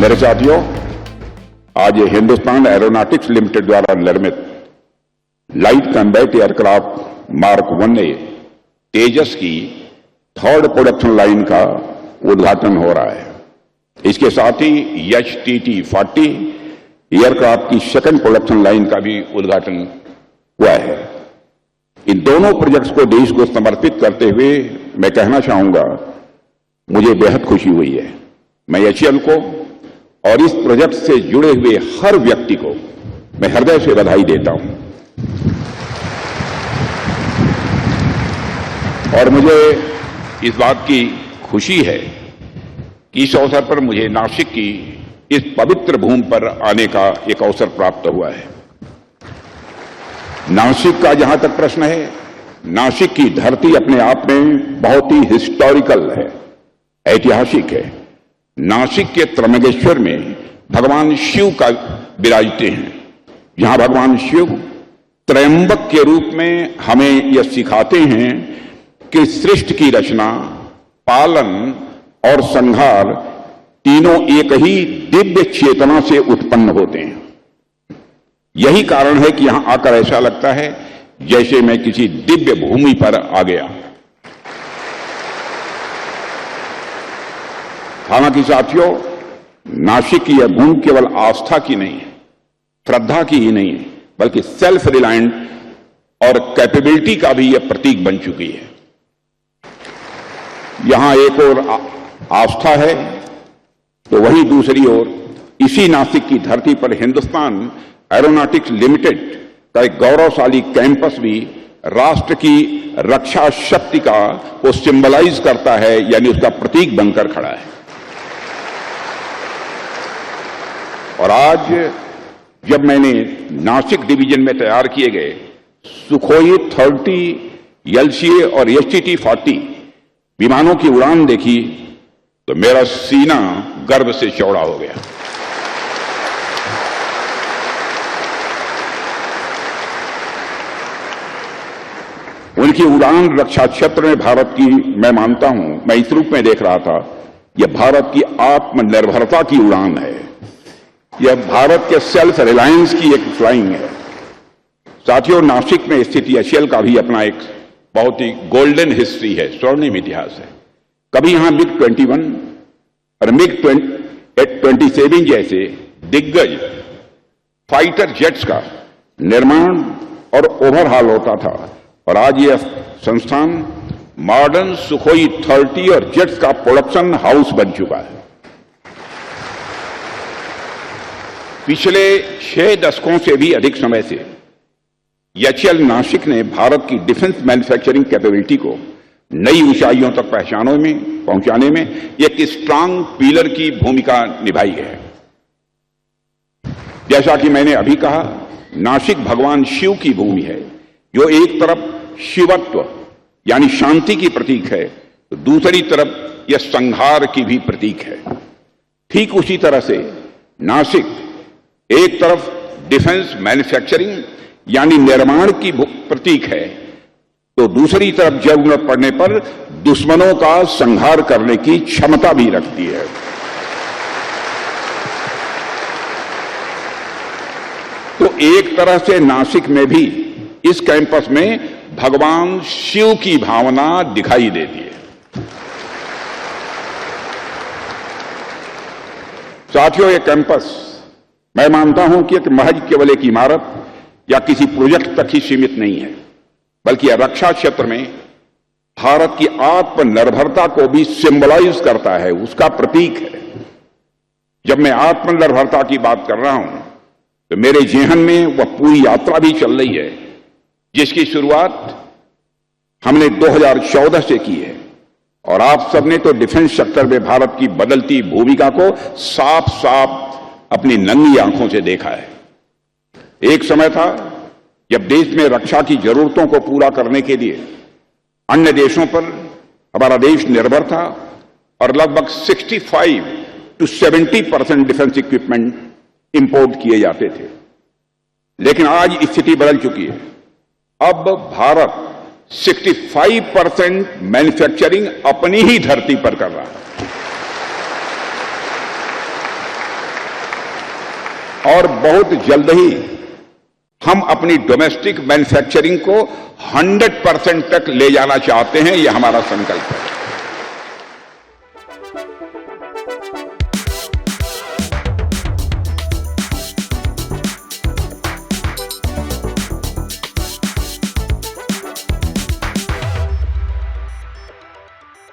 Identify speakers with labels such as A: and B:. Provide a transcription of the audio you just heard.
A: मेरे साथियों, आज ये हिंदुस्तान एरोनॉटिक्स लिमिटेड द्वारा निर्मित light combat aircraft mark 1A तेजस की थर्ड प्रोडक्शन लाइन का उद्घाटन हो रहा है। इसके साथ ही HTT-40 एयरक्राफ्ट की सेकंड प्रोडक्शन लाइन का भी उद्घाटन हुआ है। इन दोनों प्रोजेक्ट्स को देश को समर्पित करते हुए मैं कहना चाहूंगा, मुझे बेहद खुशी हुई है। मैं HAL को और इस प्रोजेक्ट से जुड़े हुए हर व्यक्ति को मैं हृदय से बधाई देता हूं और मुझे इस बात की खुशी है कि इस अवसर पर मुझे नासिक की इस पवित्र भूमि पर आने का एक अवसर प्राप्त हुआ है। नासिक का जहां तक प्रश्न है, नासिक की धरती अपने आप में बहुत ही हिस्टोरिकल है, ऐतिहासिक है। नासिक के त्र्यंबकेश्वर में भगवान शिव का विराजते हैं, जहां भगवान शिव त्रयंबक के रूप में हमें यह सिखाते हैं कि सृष्टि की रचना, पालन और संहार तीनों एक ही दिव्य चेतना से उत्पन्न होते हैं। यही कारण है कि यहां आकर ऐसा लगता है जैसे मैं किसी दिव्य भूमि पर आ गया। हालांकि साथियों, नासिक की यह भूमि केवल आस्था की नहीं है, श्रद्धा की ही नहीं है, बल्कि सेल्फ रिलायंट और कैपेबिलिटी का भी यह प्रतीक बन चुकी है। यहां एक और आस्था है तो वहीं दूसरी ओर इसी नासिक की धरती पर हिंदुस्तान एरोनॉटिक्स लिमिटेड का एक गौरवशाली कैंपस भी राष्ट्र की रक्षा शक्ति को सिंबलाइज करता है, यानी उसका प्रतीक बनकर खड़ा है। और आज जब मैंने नासिक डिवीजन में तैयार किए गए सुखोई 30 LCA और HTT-40 विमानों की उड़ान देखी तो मेरा सीना गर्व से चौड़ा हो गया। उनकी उड़ान रक्षा क्षेत्र में भारत की, मैं मानता हूं, मैं इस रूप में देख रहा था, यह भारत की आत्मनिर्भरता की उड़ान है। यह भारत के सेल्फ रिलायंस की एक फ्लाइंग है। साथियों, नासिक में स्थित HAL का भी अपना एक बहुत ही गोल्डन हिस्ट्री है, स्वर्णिम इतिहास है। कभी यहां MiG-21 और MiG-27 जैसे दिग्गज फाइटर जेट्स का निर्माण और ओवरहॉल होता था, और आज यह संस्थान मॉडर्न सुखोई 30 और जेट्स का प्रोडक्शन हाउस बन चुका है। पिछले 6 दशकों से भी अधिक समय से HAL नासिक ने भारत की डिफेंस मैन्युफैक्चरिंग कैपेबिलिटी को नई ऊंचाइयों तक पहुंचाने में एक स्ट्रांग पिलर की भूमिका निभाई है। जैसा कि मैंने अभी कहा, नासिक भगवान शिव की भूमि है, जो एक तरफ शिवत्व यानी शांति की प्रतीक है, तो दूसरी तरफ यह संहार की भी प्रतीक है। ठीक उसी तरह से नासिक एक तरफ डिफेंस मैन्युफैक्चरिंग यानी निर्माण की प्रतीक है, तो दूसरी तरफ जरूरत पड़ने पर दुश्मनों का संहार करने की क्षमता भी रखती है। तो एक तरह से नासिक में भी, इस कैंपस में भगवान शिव की भावना दिखाई देती है। साथियों, यह कैंपस मैं मानता हूं कि महज केवल एक इमारत या किसी प्रोजेक्ट तक ही सीमित नहीं है, बल्कि यह रक्षा क्षेत्र में भारत की आत्मनिर्भरता को भी सिंबलाइज करता है, उसका प्रतीक है। जब मैं आत्मनिर्भरता की बात कर रहा हूं तो मेरे जेहन में वह पूरी यात्रा भी चल रही है जिसकी शुरुआत हमने 2014 से की है, और आप सबने तो डिफेंस सेक्टर में भारत की बदलती भूमिका को साफ साफ अपनी नंगी आंखों से देखा है। एक समय था जब देश में रक्षा की जरूरतों को पूरा करने के लिए अन्य देशों पर हमारा देश निर्भर था, और लगभग 65 to 70% डिफेंस इक्विपमेंट इंपोर्ट किए जाते थे। लेकिन आज स्थिति बदल चुकी है। अब भारत 65% मैन्युफैक्चरिंग अपनी ही धरती पर कर रहा है। और बहुत जल्द ही हम अपनी डोमेस्टिक मैन्युफैक्चरिंग को 100% तक ले जाना चाहते हैं। यह हमारा संकल्प है।